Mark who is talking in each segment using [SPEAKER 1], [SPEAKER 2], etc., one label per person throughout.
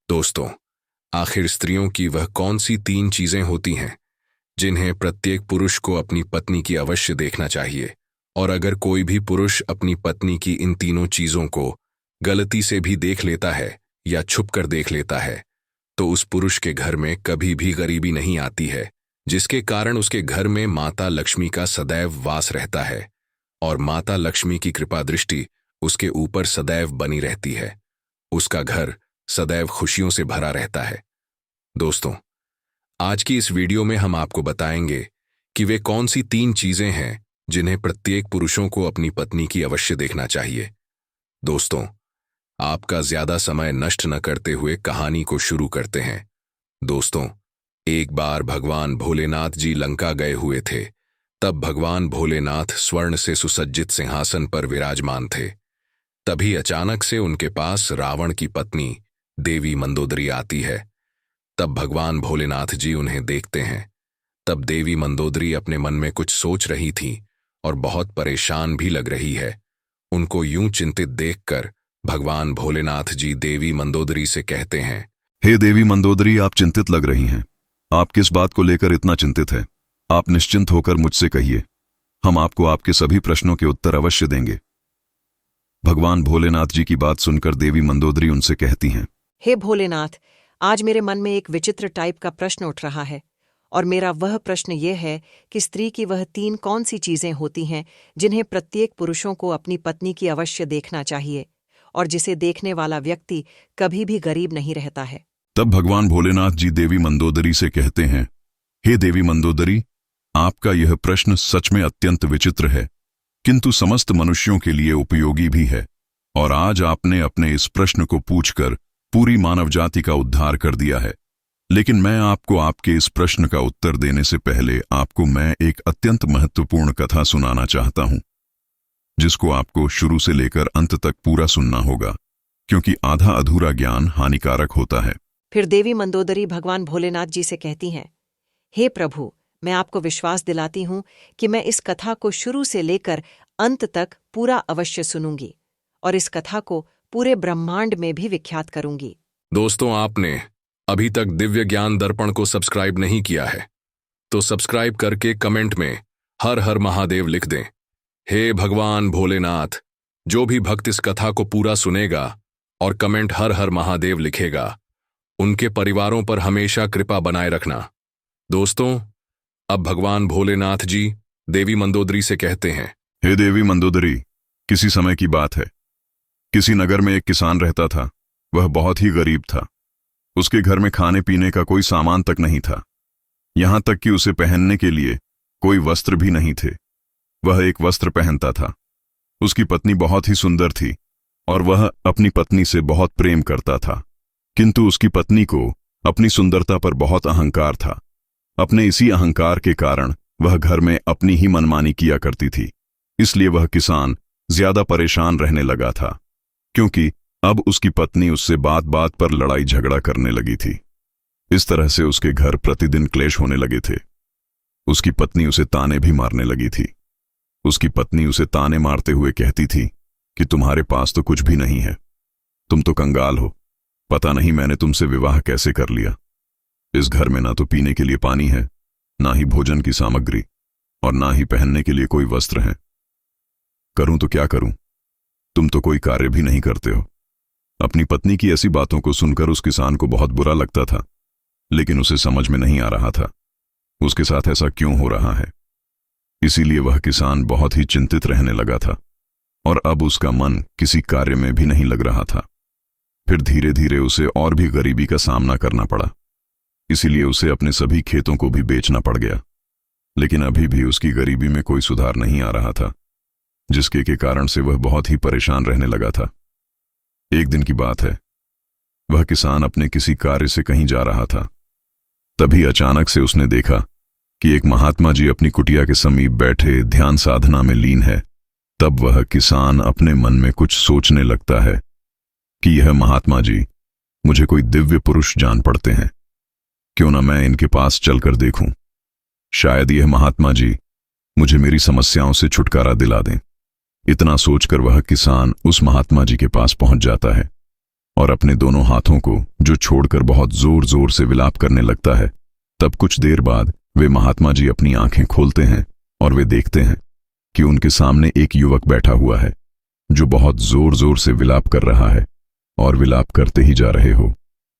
[SPEAKER 1] दोस्तों, आखिर स्त्रियों की वह कौन सी 3 चीजें होती हैं जिन्हें प्रत्येक पुरुष को अपनी पत्नी की अवश्य देखना चाहिए? और अगर कोई भी पुरुष अपनी पत्नी की इन तीनों चीजों को गलती से भी देख लेता है या छुपकर देख लेता है, तो उस पुरुष के घर में कभी भी गरीबी नहीं आती है, जिसके कारण उसके घर में माता लक्ष्मी का सदैव वास रहता है और माता लक्ष्मी की कृपा दृष्टि उसके ऊपर सदैव बनी रहती है। उसका घर सदैव खुशियों से भरा रहता है। दोस्तों, आज की इस वीडियो में हम आपको बताएंगे कि वे कौन सी 3 चीजें हैं जिन्हें प्रत्येक पुरुषों को अपनी पत्नी की अवश्य देखना चाहिए। दोस्तों, आपका ज्यादा समय नष्ट न करते हुए कहानी को शुरू करते हैं। दोस्तों, एक बार भगवान भोलेनाथ जी लंका गए हुए थे। तब भगवान भोलेनाथ स्वर्ण से सुसज्जित सिंहासन पर विराजमान थे। तभी अचानक से उनके पास रावण की पत्नी देवी मंदोदरी आती है। तब भगवान भोलेनाथ जी उन्हें देखते हैं। तब देवी मंदोदरी अपने मन में कुछ सोच रही थी और बहुत परेशान भी लग रही है। उनको यूं चिंतित देखकर भगवान भोलेनाथ जी देवी मंदोदरी से कहते हैं,
[SPEAKER 2] हे देवी मंदोदरी, आप चिंतित लग रही हैं। आप किस बात को लेकर इतना चिंतित है? आप निश्चिंत होकर मुझसे कहिए, हम आपको आपके सभी प्रश्नों के उत्तर अवश्य देंगे। भगवान भोलेनाथ जी की बात सुनकर देवी मंदोदरी उनसे कहती हैं,
[SPEAKER 3] हे भोलेनाथ, आज मेरे मन में एक विचित्र टाइप का प्रश्न उठ रहा है। और मेरा वह प्रश्न ये है कि स्त्री की वह 3 कौन सी चीजें होती हैं जिन्हें प्रत्येक पुरुषों को अपनी पत्नी की अवश्य देखना चाहिए और जिसे देखने वाला व्यक्ति कभी भी गरीब नहीं रहता है।
[SPEAKER 2] तब भगवान भोलेनाथ जी देवी मंदोदरी से कहते हैं, हे देवी मंदोदरी, आपका यह प्रश्न सच में अत्यंत विचित्र है, किंतु समस्त मनुष्यों के लिए उपयोगी भी है। और आज आपने अपने इस प्रश्न को पूछकर पूरी मानव जाति का उद्धार कर दिया है। लेकिन मैं आपको आपके इस प्रश्न का उत्तर देने से पहले आपको मैं एक अत्यंत महत्वपूर्ण कथा सुनाना चाहता हूं, जिसको आपको शुरू से लेकर अंत तक पूरा सुनना होगा, क्योंकि आधा अधूरा ज्ञान हानिकारक होता है।
[SPEAKER 3] फिर देवी मंदोदरी भगवान भोलेनाथ जी से कहती हैं, हे प्रभु, मैं आपको विश्वास दिलाती हूं कि मैं इस कथा को शुरू से लेकर अंत तक पूरा अवश्य सुनूंगी और इस कथा को पूरे ब्रह्मांड में भी विख्यात करूंगी।
[SPEAKER 1] दोस्तों, आपने अभी तक दिव्य ज्ञान दर्पण को सब्सक्राइब नहीं किया है तो सब्सक्राइब करके कमेंट में हर हर महादेव लिख दें। हे भगवान भोलेनाथ, जो भी भक्त इस कथा को पूरा सुनेगा और कमेंट हर हर महादेव लिखेगा, उनके परिवारों पर हमेशा कृपा बनाए रखना। दोस्तों, अब भगवान भोलेनाथ जी देवी मंदोदरी से कहते हैं,
[SPEAKER 2] हे देवी मंदोदरी, किसी समय की बात है। किसी नगर में एक किसान रहता था। वह बहुत ही गरीब था। उसके घर में खाने पीने का कोई सामान तक नहीं था, यहां तक कि उसे पहनने के लिए कोई वस्त्र भी नहीं थे। वह एक वस्त्र पहनता था। उसकी पत्नी बहुत ही सुंदर थी और वह अपनी पत्नी से बहुत प्रेम करता था, किंतु उसकी पत्नी को अपनी सुंदरता पर बहुत अहंकार था। अपने इसी अहंकार के कारण वह घर में अपनी ही मनमानी किया करती थी। इसलिए वह किसान ज्यादा परेशान रहने लगा था, क्योंकि अब उसकी पत्नी उससे बात बात पर लड़ाई झगड़ा करने लगी थी। इस तरह से उसके घर प्रतिदिन क्लेश होने लगे थे। उसकी पत्नी उसे ताने भी मारने लगी थी। उसकी पत्नी उसे ताने मारते हुए कहती थी कि तुम्हारे पास तो कुछ भी नहीं है, तुम तो कंगाल हो, पता नहीं मैंने तुमसे विवाह कैसे कर लिया। इस घर में ना तो पीने के लिए पानी है, ना ही भोजन की सामग्री और ना ही पहनने के लिए कोई वस्त्र है। करूं तो क्या करूं? तुम तो कोई कार्य भी नहीं करते हो। अपनी पत्नी की ऐसी बातों को सुनकर उस किसान को बहुत बुरा लगता था, लेकिन उसे समझ में नहीं आ रहा था उसके साथ ऐसा क्यों हो रहा है। इसीलिए वह किसान बहुत ही चिंतित रहने लगा था और अब उसका मन किसी कार्य में भी नहीं लग रहा था। फिर धीरे धीरे उसे और भी गरीबी का सामना करना पड़ा। इसीलिए उसे अपने सभी खेतों को भी बेचना पड़ गया। लेकिन अभी भी उसकी गरीबी में कोई सुधार नहीं आ रहा था, जिसके के कारण से वह बहुत ही परेशान रहने लगा था। एक दिन की बात है, वह किसान अपने किसी कार्य से कहीं जा रहा था। तभी अचानक से उसने देखा कि एक महात्मा जी अपनी कुटिया के समीप बैठे ध्यान साधना में लीन है। तब वह किसान अपने मन में कुछ सोचने लगता है कि यह महात्मा जी मुझे कोई दिव्य पुरुष जान पड़ते हैं, क्यों न मैं इनके पास चलकर देखूं। शायद यह महात्मा जी मुझे मेरी समस्याओं से छुटकारा दिला दें। इतना सोचकर वह किसान उस महात्मा जी के पास पहुंच जाता है और अपने दोनों हाथों को जो छोड़कर बहुत जोर जोर से विलाप करने लगता है। तब कुछ देर बाद वे महात्मा जी अपनी आंखें खोलते हैं और वे देखते हैं कि उनके सामने एक युवक बैठा हुआ है जो बहुत जोर जोर से विलाप कर रहा है और विलाप करते ही जा रहे हो।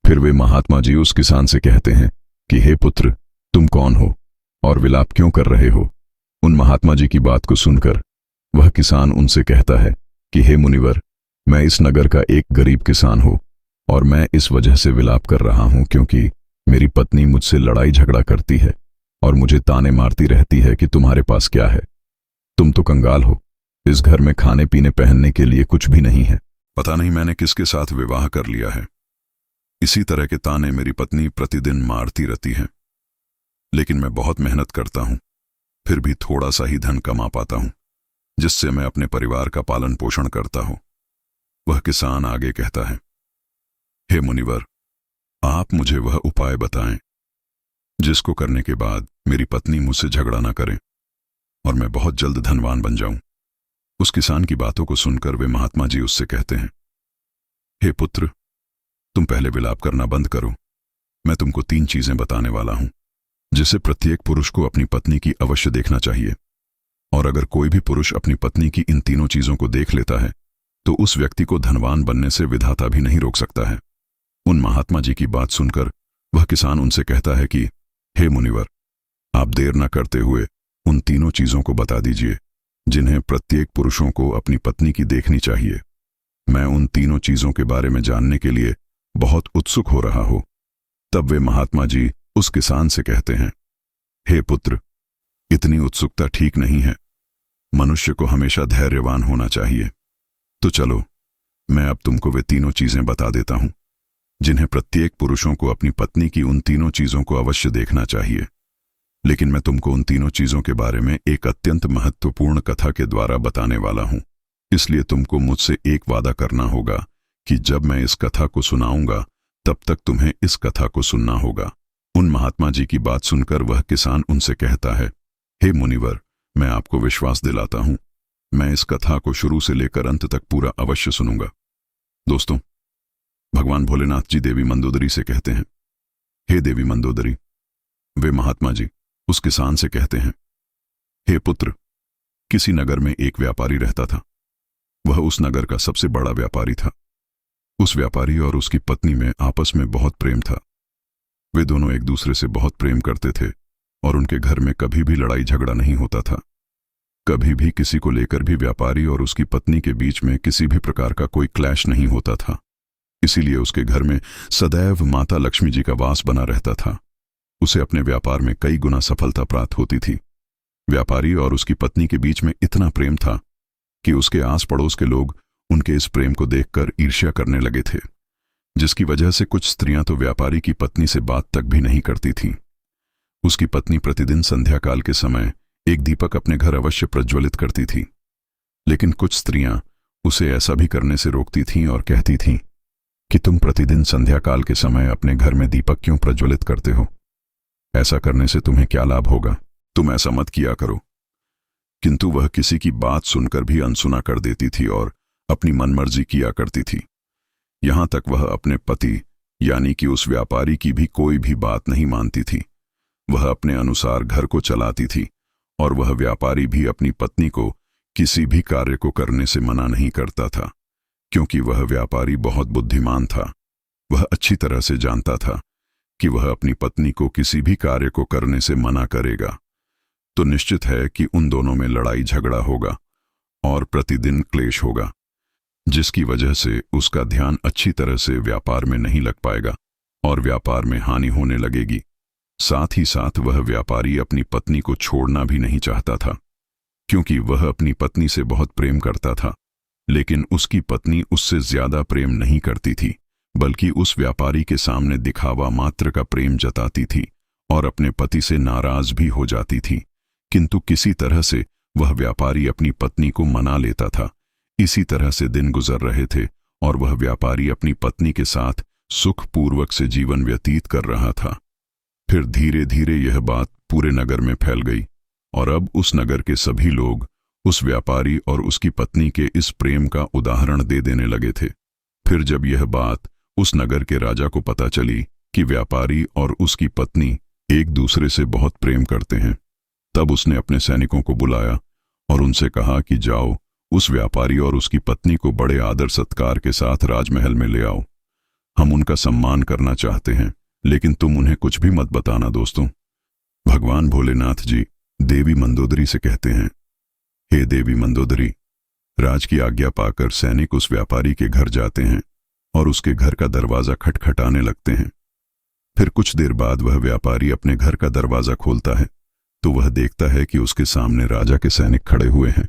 [SPEAKER 2] फिर वे महात्मा जी उस किसान से कहते हैं कि हे पुत्र, तुम कौन हो और विलाप क्यों कर रहे हो? उन महात्मा जी की बात को सुनकर वह किसान उनसे कहता है कि हे मुनिवर, मैं इस नगर का एक गरीब किसान हूं और मैं इस वजह से विलाप कर रहा हूं क्योंकि मेरी पत्नी मुझसे लड़ाई झगड़ा करती है और मुझे ताने मारती रहती है कि तुम्हारे पास क्या है, तुम तो कंगाल हो, इस घर में खाने पीने पहनने के लिए कुछ भी नहीं है,
[SPEAKER 4] पता नहीं मैंने किसके साथ विवाह कर लिया है। इसी तरह के ताने मेरी पत्नी प्रतिदिन मारती रहती है। लेकिन मैं बहुत मेहनत करता हूं, फिर भी थोड़ा सा ही धन कमा पाता हूं जिससे मैं अपने परिवार का पालन पोषण करता हूं। वह किसान आगे कहता है, हे मुनिवर, आप मुझे वह उपाय बताएं जिसको करने के बाद मेरी पत्नी मुझसे झगड़ा ना करे और मैं बहुत जल्द धनवान बन जाऊं। उस किसान की बातों को सुनकर वे महात्मा जी उससे कहते हैं, हे पुत्र, तुम पहले विलाप करना बंद करो। मैं तुमको 3 चीजें बताने वाला हूं जिसे प्रत्येक पुरुष को अपनी पत्नी की अवश्य देखना चाहिए, और अगर कोई भी पुरुष अपनी पत्नी की इन तीनों चीजों को देख लेता है तो उस व्यक्ति को धनवान बनने से विधाता भी नहीं रोक सकता है। उन महात्मा जी की बात सुनकर वह किसान उनसे कहता है कि हे मुनिवर, आप देर न करते हुए उन तीनों चीजों को बता दीजिए जिन्हें प्रत्येक पुरुषों को अपनी पत्नी की देखनी चाहिए। मैं उन तीनों चीजों के बारे में जानने के लिए बहुत उत्सुक हो रहा हूं। तब वे महात्मा जी उस किसान से कहते हैं, हे पुत्र, इतनी उत्सुकता ठीक नहीं है। मनुष्य को हमेशा धैर्यवान होना चाहिए। तो चलो, मैं अब तुमको वे तीनों चीजें बता देता हूं जिन्हें प्रत्येक पुरुषों को अपनी पत्नी की उन तीनों चीजों को अवश्य देखना चाहिए। लेकिन मैं तुमको उन तीनों चीजों के बारे में एक अत्यंत महत्वपूर्ण कथा के द्वारा बताने वाला हूं। इसलिए तुमको मुझसे एक वादा करना होगा कि जब मैं इस कथा को सुनाऊंगा तब तक तुम्हें इस कथा को सुनना होगा। उन महात्मा जी की बात सुनकर वह किसान उनसे कहता है, हे मुनिवर, मैं आपको विश्वास दिलाता हूं, मैं इस कथा को शुरू से लेकर अंत तक पूरा अवश्य सुनूंगा। दोस्तों, भगवान भोलेनाथ जी देवी मंदोदरी से कहते हैं, हे देवी मंदोदरी। वे महात्मा जी उस किसान से कहते हैं, हे पुत्र, किसी नगर में एक व्यापारी रहता था। वह उस नगर का सबसे बड़ा व्यापारी था। उस व्यापारी और उसकी पत्नी में आपस में बहुत प्रेम था। वे दोनों एक दूसरे से बहुत प्रेम करते थे और उनके घर में कभी भी लड़ाई झगड़ा नहीं होता था। कभी भी किसी को लेकर भी व्यापारी और उसकी पत्नी के बीच में किसी भी प्रकार का कोई क्लैश नहीं होता था। इसीलिए उसके घर में सदैव माता लक्ष्मी जी का वास बना रहता था। उसे अपने व्यापार में कई गुना सफलता प्राप्त होती थी। व्यापारी और उसकी पत्नी के बीच में इतना प्रेम था कि उसके आस पड़ोस के लोग उनके इस प्रेम को देखकर ईर्ष्या करने लगे थे, जिसकी वजह से कुछ स्त्रियां तो व्यापारी की पत्नी से बात तक भी नहीं करती थीं। उसकी पत्नी प्रतिदिन संध्या काल के समय एक दीपक अपने घर अवश्य प्रज्वलित करती थी, लेकिन कुछ स्त्रियां उसे ऐसा भी करने से रोकती थीं और कहती थीं कि तुम प्रतिदिन संध्या काल के समय अपने घर में दीपक क्यों प्रज्वलित करते हो? ऐसा करने से तुम्हें क्या लाभ होगा? तुम ऐसा मत किया करो। किंतु वह किसी की बात सुनकर भी अनसुना कर देती थी और अपनी मनमर्जी किया करती थी। यहां तक वह अपने पति यानी कि उस व्यापारी की भी कोई भी बात नहीं मानती थी। वह अपने अनुसार घर को चलाती थी और वह व्यापारी भी अपनी पत्नी को किसी भी कार्य को करने से मना नहीं करता था, क्योंकि वह व्यापारी बहुत बुद्धिमान था। वह अच्छी तरह से जानता था कि वह अपनी पत्नी को किसी भी कार्य को करने से मना करेगा तो निश्चित है कि उन दोनों में लड़ाई झगड़ा होगा और प्रतिदिन क्लेश होगा, जिसकी वजह से उसका ध्यान अच्छी तरह से व्यापार में नहीं लग पाएगा और व्यापार में हानि होने लगेगी। साथ ही साथ वह व्यापारी अपनी पत्नी को छोड़ना भी नहीं चाहता था, क्योंकि वह अपनी पत्नी से बहुत प्रेम करता था। लेकिन उसकी पत्नी उससे ज्यादा प्रेम नहीं करती थी, बल्कि उस व्यापारी के सामने दिखावा मात्र का प्रेम जताती थी और अपने पति से नाराज भी हो जाती थी। किंतु किसी तरह से वह व्यापारी अपनी पत्नी को मना लेता था। इसी तरह से दिन गुजर रहे थे और वह व्यापारी अपनी पत्नी के साथ सुखपूर्वक से जीवन व्यतीत कर रहा था। फिर धीरे धीरे यह बात पूरे नगर में फैल गई और अब उस नगर के सभी लोग उस व्यापारी और उसकी पत्नी के इस प्रेम का उदाहरण दे देने लगे थे।
[SPEAKER 2] फिर जब यह बात उस नगर के राजा को पता चली कि व्यापारी और उसकी पत्नी एक दूसरे से बहुत प्रेम करते हैं, तब उसने अपने सैनिकों को बुलाया और उनसे कहा कि जाओ, उस व्यापारी और उसकी पत्नी को बड़े आदर सत्कार के साथ राजमहल में ले आओ। हम उनका सम्मान करना चाहते हैं, लेकिन तुम उन्हें कुछ भी मत बताना दोस्तों। भगवान भोलेनाथ जी देवी मंदोदरी से कहते हैं, हे देवी मंदोदरी। राज की आज्ञा पाकर सैनिक उस व्यापारी के घर जाते हैं और उसके घर का दरवाजा खटखटाने लगते हैं। फिर कुछ देर बाद वह व्यापारी अपने घर का दरवाजा खोलता है तो वह देखता है कि उसके सामने राजा के सैनिक खड़े हुए हैं।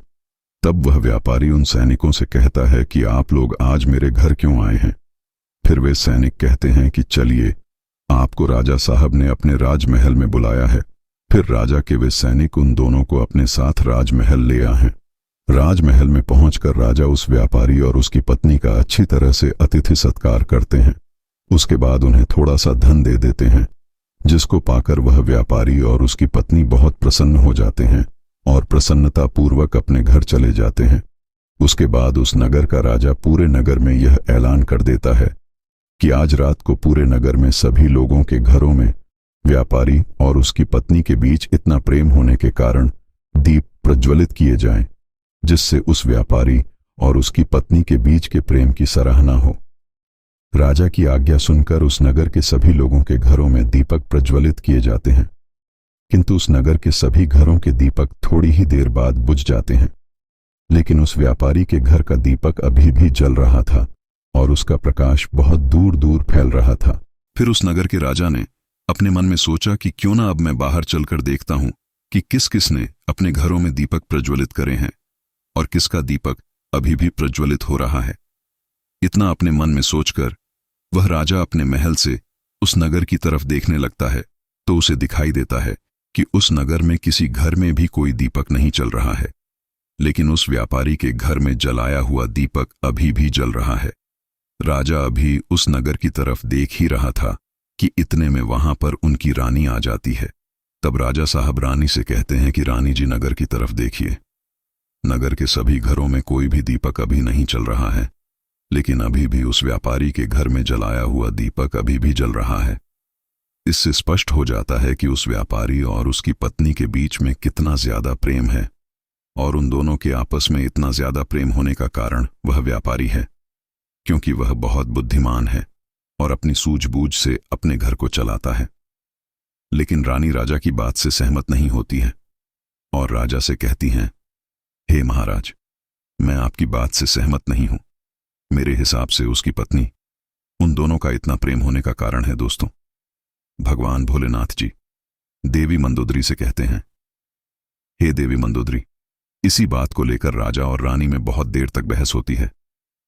[SPEAKER 2] तब वह व्यापारी उन सैनिकों से कहता है कि आप लोग आज मेरे घर क्यों आए हैं? फिर वे सैनिक कहते हैं कि चलिए, आपको राजा साहब ने अपने राजमहल में बुलाया है। फिर राजा के वे सैनिक उन दोनों को अपने साथ राजमहल ले आए हैं। राजमहल में पहुंचकर राजा उस व्यापारी और उसकी पत्नी का अच्छी तरह से अतिथि सत्कार करते हैं। उसके बाद उन्हें थोड़ा सा धन दे देते हैं, जिसको पाकर वह व्यापारी और उसकी पत्नी बहुत प्रसन्न हो जाते हैं और प्रसन्नतापूर्वक अपने घर चले जाते हैं। उसके बाद उस नगर का राजा पूरे नगर में यह ऐलान कर देता है कि आज रात को पूरे नगर में सभी लोगों के घरों में व्यापारी और उसकी पत्नी के बीच इतना प्रेम होने के कारण दीप प्रज्वलित किए जाएं, जिससे उस व्यापारी और उसकी पत्नी के बीच के प्रेम की सराहना हो। राजा की आज्ञा सुनकर उस नगर के सभी लोगों के घरों में दीपक प्रज्वलित किए जाते हैं, किंतु उस नगर के सभी घरों के दीपक थोड़ी ही देर बाद बुझ जाते हैं। लेकिन उस व्यापारी के घर का दीपक अभी भी जल रहा था और उसका प्रकाश बहुत दूर दूर फैल रहा था।
[SPEAKER 4] फिर उस नगर के राजा ने अपने मन में सोचा कि क्यों ना अब मैं बाहर चलकर देखता हूं कि किस किस ने अपने घरों में दीपक प्रज्वलित करे हैं और किसका दीपक अभी भी प्रज्वलित हो रहा है। इतना अपने मन में सोचकर वह राजा अपने महल से उस नगर की तरफ देखने लगता है तो उसे दिखाई देता है कि उस नगर में किसी घर में भी कोई दीपक नहीं चल रहा है, लेकिन उस व्यापारी के घर में जलाया हुआ दीपक अभी भी जल रहा है। राजा अभी उस नगर की तरफ देख ही रहा था कि इतने में वहां पर उनकी रानी आ जाती है। तब राजा साहब रानी से कहते हैं कि रानी जी, नगर की तरफ देखिए। नगर के सभी घरों में कोई भी दीपक अभी नहीं चल रहा है, लेकिन अभी भी उस व्यापारी के घर में जलाया हुआ दीपक अभी भी जल रहा है। इससे स्पष्ट हो जाता है कि उस व्यापारी और उसकी पत्नी के बीच में कितना ज्यादा प्रेम है, और उन दोनों के आपस में इतना ज्यादा प्रेम होने का कारण वह व्यापारी है, क्योंकि वह बहुत बुद्धिमान है और अपनी सूझबूझ से अपने घर को चलाता है। लेकिन रानी राजा की बात से सहमत नहीं होती है और राजा से कहती हैं, हे महाराज, मैं आपकी बात से सहमत नहीं हूं। मेरे हिसाब से उसकी पत्नी उन दोनों का इतना प्रेम होने का कारण है। दोस्तों, भगवान भोलेनाथ जी देवी मंदोदरी से कहते हैं, हे देवी मंदोदरी। इसी बात को लेकर राजा और रानी में बहुत देर तक बहस होती है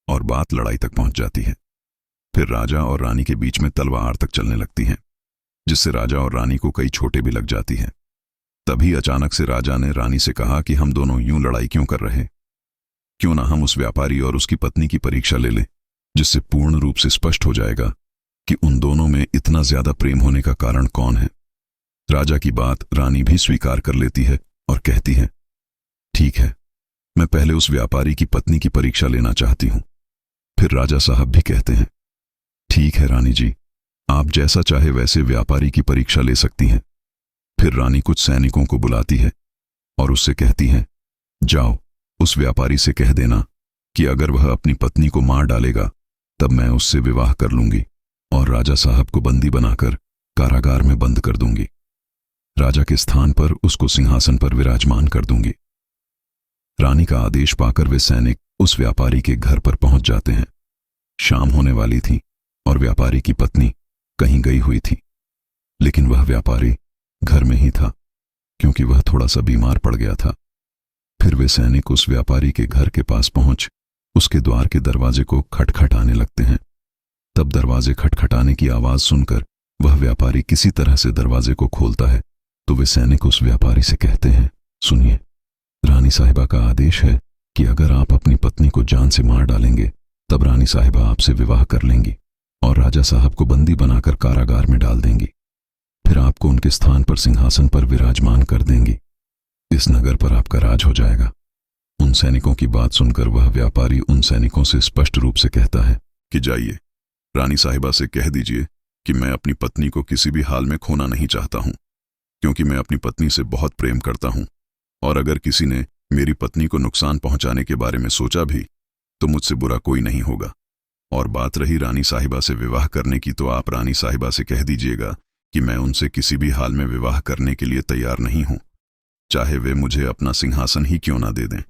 [SPEAKER 4] और बात लड़ाई तक पहुंच जाती है। फिर राजा और रानी के बीच में तलवार तक चलने लगती है, जिससे राजा और रानी को कई चोटें भी लग जाती हैं। तभी अचानक से राजा ने रानी से कहा कि हम दोनों यूं लड़ाई क्यों कर रहे? क्यों ना हम उस व्यापारी और उसकी पत्नी की परीक्षा ले लें, जिससे पूर्ण रूप से स्पष्ट हो जाएगा कि उन दोनों में इतना ज्यादा प्रेम होने का कारण कौन है। राजा की बात रानी भी स्वीकार कर लेती है और कहती है, ठीक है, मैं पहले उस व्यापारी की पत्नी की परीक्षा लेना चाहती हूं। फिर राजा साहब भी कहते हैं, ठीक है रानी जी, आप जैसा चाहे वैसे व्यापारी की परीक्षा ले सकती हैं। फिर रानी कुछ सैनिकों को बुलाती है और उससे कहती है, जाओ, उस व्यापारी से कह देना कि अगर वह अपनी पत्नी को मार डालेगा तब मैं उससे विवाह कर लूंगी और राजा साहब को बंदी बनाकर कारागार में बंद कर दूंगी। राजा के स्थान पर उसको सिंहासन पर विराजमान कर दूंगी। रानी का आदेश पाकर वे सैनिक उस व्यापारी के घर पर पहुंच जाते हैं। शाम होने वाली थी और व्यापारी की पत्नी कहीं गई हुई थी, लेकिन वह व्यापारी घर में ही था, क्योंकि वह थोड़ा सा बीमार पड़ गया था। फिर वे सैनिक उस व्यापारी के घर के पास पहुंच उसके द्वार के दरवाजे को खटखटाने लगते हैं। तब दरवाजे खटखटाने की आवाज सुनकर वह व्यापारी किसी तरह से दरवाजे को खोलता है तो वे सैनिक उस व्यापारी से कहते हैं, सुनिए, रानी साहिबा का आदेश है कि अगर आप अपनी पत्नी को जान से मार डालेंगे तब रानी साहिबा आपसे विवाह कर लेंगी और राजा साहब को बंदी बनाकर कारागार में डाल देंगी। फिर आपको उनके स्थान पर सिंहासन पर विराजमान कर देंगी। इस नगर पर आपका राज हो जाएगा। उन सैनिकों की बात सुनकर वह व्यापारी उन सैनिकों से स्पष्ट रूप से कहता है कि जाइए, रानी साहिबा से कह दीजिए कि मैं अपनी पत्नी को किसी भी हाल में खोना नहीं चाहता हूं, क्योंकि मैं अपनी पत्नी से बहुत प्रेम करता हूं, और अगर किसी ने मेरी पत्नी को नुकसान पहुंचाने के बारे में सोचा भी तो मुझसे बुरा कोई नहीं होगा। और बात रही रानी साहिबा से विवाह करने की, तो आप रानी साहिबा से कह दीजिएगा कि मैं उनसे किसी भी हाल में विवाह करने के लिए तैयार नहीं हूं, चाहे वे मुझे अपना सिंहासन ही क्यों ना दे दें।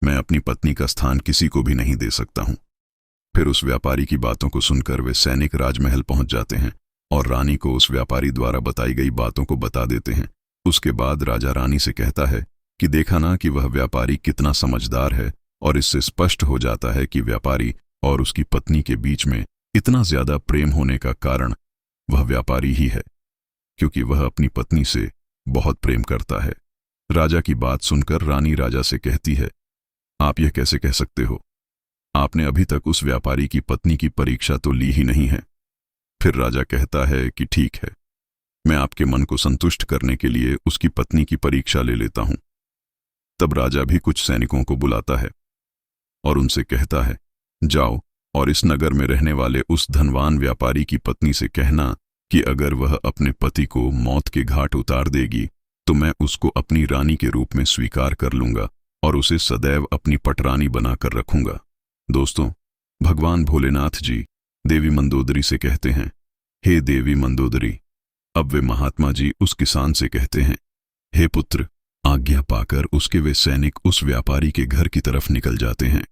[SPEAKER 4] मैं अपनी पत्नी का स्थान किसी को भी नहीं दे सकता हूं। फिर उस व्यापारी की बातों को सुनकर वे सैनिक राजमहल पहुंच जाते हैं और रानी को उस व्यापारी द्वारा बताई गई बातों को बता देते हैं। उसके बाद राजा रानी से कहता है कि देखा ना कि वह व्यापारी कितना समझदार है, और इससे स्पष्ट हो जाता है कि व्यापारी और उसकी पत्नी के बीच में इतना ज्यादा प्रेम होने का कारण वह व्यापारी ही है, क्योंकि वह अपनी पत्नी से बहुत प्रेम करता है। राजा की बात सुनकर रानी राजा से कहती है, आप यह कैसे कह सकते हो? आपने अभी तक उस व्यापारी की पत्नी की परीक्षा तो ली ही नहीं है। फिर राजा कहता है कि ठीक है, मैं आपके मन को संतुष्ट करने के लिए उसकी पत्नी की परीक्षा ले लेता हूं। तब राजा भी कुछ सैनिकों को बुलाता है और उनसे कहता है, जाओ और इस नगर में रहने वाले उस धनवान व्यापारी की पत्नी से कहना कि अगर वह अपने पति को मौत के घाट उतार देगी तो मैं उसको अपनी रानी के रूप में स्वीकार कर लूंगा और उसे सदैव अपनी पटरानी बनाकर रखूंगा। दोस्तों, भगवान भोलेनाथ जी देवी मंदोदरी से कहते हैं, हे देवी मंदोदरी। अब वे महात्मा जी उस किसान से कहते हैं, हे पुत्र, आज्ञा पाकर उसके वे सैनिक उस व्यापारी के घर की तरफ निकल जाते हैं,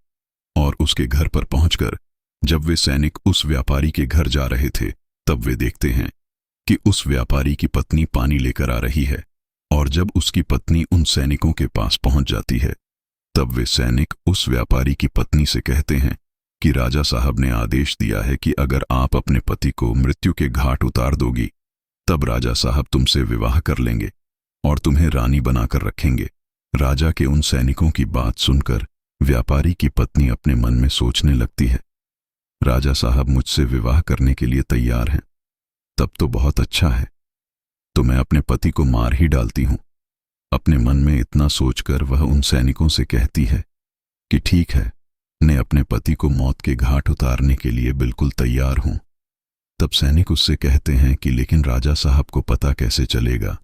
[SPEAKER 4] और उसके घर पर पहुंचकर जब वे सैनिक उस व्यापारी के घर जा रहे थे तब वे देखते हैं कि उस व्यापारी की पत्नी पानी लेकर आ रही है। और जब उसकी पत्नी उन सैनिकों के पास पहुंच जाती है तब वे सैनिक उस व्यापारी की पत्नी से कहते हैं कि राजा साहब ने आदेश दिया है कि अगर आप अपने पति को मृत्यु के घाट उतार दोगी तब राजा साहब तुमसे विवाह कर लेंगे और तुम्हें रानी बनाकर रखेंगे। राजा के उन सैनिकों की बात सुनकर व्यापारी की पत्नी अपने मन में सोचने लगती है, राजा साहब मुझसे विवाह करने के लिए तैयार हैं, तब तो बहुत अच्छा है, तो मैं अपने पति को मार ही डालती हूं। अपने मन में इतना सोचकर वह उन सैनिकों से कहती है कि ठीक है, मैं अपने पति को मौत के घाट उतारने के लिए बिल्कुल तैयार हूं। तब सैनिक उससे कहते हैं कि लेकिन राजा साहब को पता कैसे चलेगा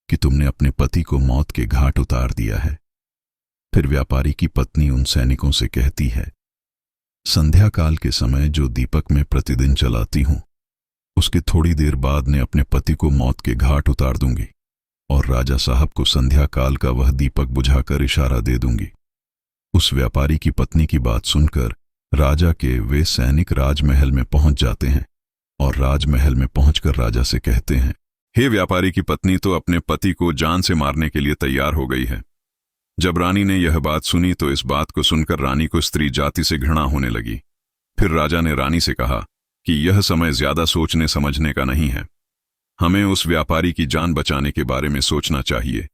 [SPEAKER 4] कि तुमने अपने पति को मौत के घाट उतार दिया है। फिर व्यापारी की पत्नी उन सैनिकों से कहती है, संध्या काल के समय जो दीपक मैं प्रतिदिन जलाती हूं उसके थोड़ी देर बाद मैं अपने पति को मौत के घाट उतार दूंगी और राजा साहब को संध्या काल का वह दीपक बुझाकर इशारा दे दूंगी। उस व्यापारी की पत्नी की बात सुनकर राजा के वे सैनिक राजमहल में पहुंच जाते हैं और राजमहल में पहुंचकर राजा से कहते हैं, हे व्यापारी की पत्नी तो अपने पति को जान से मारने के लिए तैयार हो गई है। जब रानी ने यह बात सुनी तो इस बात को सुनकर रानी को स्त्री जाति से घृणा होने लगी। फिर राजा ने रानी से कहा कि यह समय ज्यादा सोचने समझने का नहीं है, हमें उस व्यापारी की जान बचाने के बारे में सोचना चाहिए,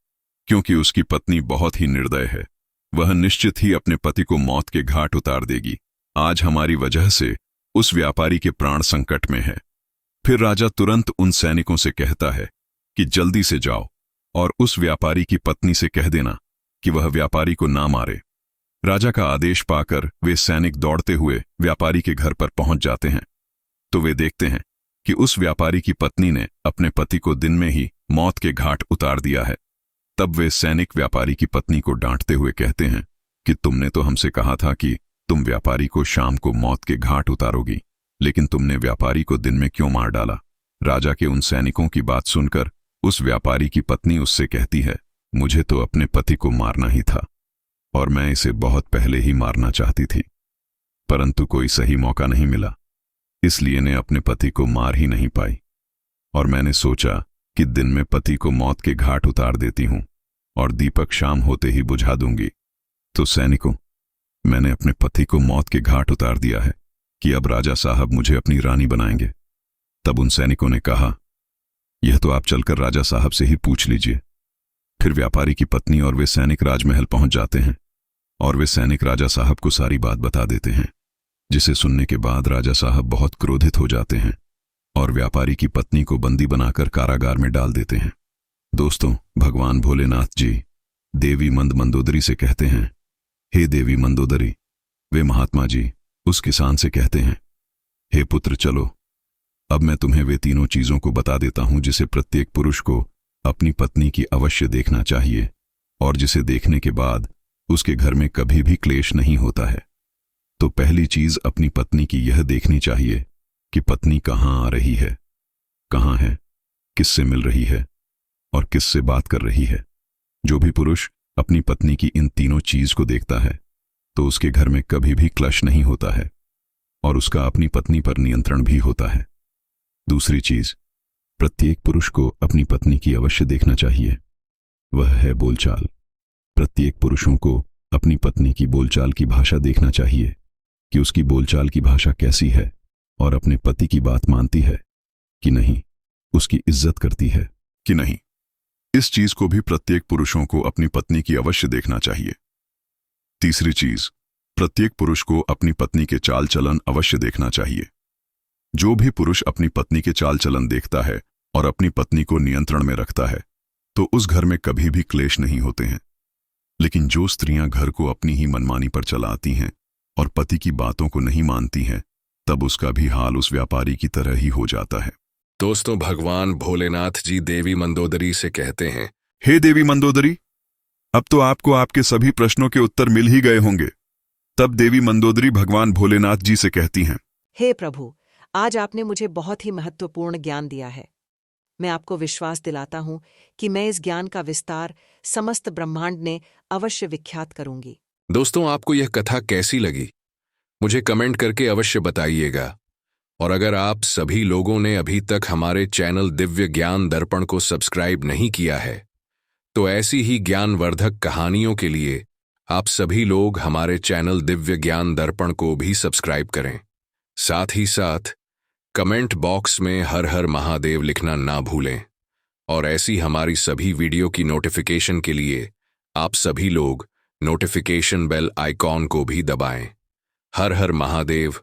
[SPEAKER 4] क्योंकि उसकी पत्नी बहुत ही निर्दय है। वह निश्चित ही अपने पति को मौत के घाट उतार देगी। आज हमारी वजह से उस व्यापारी के प्राण संकट में है। फिर राजा तुरंत उन सैनिकों से कहता है कि जल्दी से जाओ और उस व्यापारी की पत्नी से कह देना कि वह व्यापारी को ना मारे। राजा का आदेश पाकर वे सैनिक दौड़ते हुए व्यापारी के घर पर पहुंच जाते हैं तो वे देखते हैं कि उस व्यापारी की पत्नी ने अपने पति को दिन में ही मौत के घाट उतार दिया है। तब वे सैनिक व्यापारी की पत्नी को डांटते हुए कहते हैं कि तुमने तो हमसे कहा था कि तुम व्यापारी को शाम को मौत के घाट उतारोगी, लेकिन तुमने व्यापारी को दिन में क्यों मार डाला? राजा के उन सैनिकों की बात सुनकर उस व्यापारी की पत्नी उससे कहती है, मुझे तो अपने पति को मारना ही था और मैं इसे बहुत पहले ही मारना चाहती थी, परंतु कोई सही मौका नहीं मिला, इसलिए ने अपने पति को मार ही नहीं पाई। और मैंने सोचा कि दिन में पति को मौत के घाट उतार देती हूं और दीपक शाम होते ही बुझा दूंगी। तो सैनिकों, मैंने अपने पति को मौत के घाट उतार दिया है कि अब राजा साहब मुझे अपनी रानी बनाएंगे। तब उन सैनिकों ने कहा, यह तो आप चलकर राजा साहब से ही पूछ लीजिए। फिर व्यापारी की पत्नी और वे सैनिक राजमहल पहुंच जाते हैं और वे सैनिक राजा साहब को सारी बात बता देते हैं, जिसे सुनने के बाद राजा साहब बहुत क्रोधित हो जाते हैं और व्यापारी की पत्नी को बंदी बनाकर कारागार में डाल देते हैं। दोस्तों, भगवान भोलेनाथ जी देवी मंदोदरी से कहते हैं, हे देवी मंदोदरी। वे महात्मा जी उस किसान से कहते हैं हे पुत्र, चलो अब मैं तुम्हें वे तीनों चीजों को बता देता हूं जिसे प्रत्येक पुरुष को अपनी पत्नी की अवश्य देखना चाहिए और जिसे देखने के बाद उसके घर में कभी भी क्लेश नहीं होता है। तो पहली चीज अपनी पत्नी की यह देखनी चाहिए कि पत्नी कहाँ आ रही है, कहाँ है, किससे मिल रही है और किससे बात कर रही है। जो भी पुरुष अपनी पत्नी की इन तीनों चीज को देखता है तो उसके घर में कभी भी क्लेश नहीं होता है और उसका अपनी पत्नी पर नियंत्रण भी होता है। दूसरी चीज प्रत्येक पुरुष को अपनी पत्नी की अवश्य देखना चाहिए, वह है बोलचाल। प्रत्येक पुरुषों को अपनी पत्नी की बोलचाल की भाषा देखना चाहिए कि उसकी बोलचाल की भाषा कैसी है और अपने पति की बात मानती है कि नहीं, उसकी इज्जत करती है
[SPEAKER 2] कि नहीं। इस चीज को भी प्रत्येक पुरुषों को अपनी पत्नी की अवश्य देखना चाहिए। तीसरी चीज, प्रत्येक पुरुष को अपनी पत्नी के चाल चलन अवश्य देखना चाहिए। जो भी पुरुष अपनी पत्नी के चाल चलन देखता है और अपनी पत्नी को नियंत्रण में रखता है तो उस घर में कभी भी क्लेश नहीं होते हैं। लेकिन जो स्त्रियां घर को अपनी ही मनमानी पर चलाती हैं और पति की बातों को नहीं मानती हैं, तब उसका भी हाल उस व्यापारी की तरह ही हो जाता है।
[SPEAKER 1] दोस्तों, भगवान भोलेनाथ जी देवी मंदोदरी से कहते हैं,
[SPEAKER 2] हे देवी मंदोदरी, अब तो आपको आपके सभी प्रश्नों के उत्तर मिल ही गए होंगे। तब देवी मंदोदरी भगवान भोलेनाथ जी से कहती हैं,
[SPEAKER 3] हे प्रभु, आज आपने मुझे बहुत ही महत्वपूर्ण ज्ञान दिया है। मैं आपको विश्वास दिलाता हूं कि मैं इस ज्ञान का विस्तार समस्त ब्रह्मांड ने अवश्य विख्यात करूंगी।
[SPEAKER 1] दोस्तों, आपको यह कथा कैसी लगी मुझे कमेंट करके अवश्य बताइएगा। और अगर आप सभी लोगों ने अभी तक हमारे चैनल दिव्य ज्ञान दर्पण को सब्सक्राइब नहीं किया है तो ऐसी ही ज्ञानवर्धक कहानियों के लिए आप सभी लोग हमारे चैनल दिव्य ज्ञान दर्पण को भी सब्सक्राइब करें। साथ ही साथ कमेंट बॉक्स में हर हर महादेव लिखना ना भूलें। और ऐसी हमारी सभी वीडियो की नोटिफिकेशन के लिए आप सभी लोग नोटिफिकेशन बेल आइकॉन को भी दबाएं। हर हर महादेव।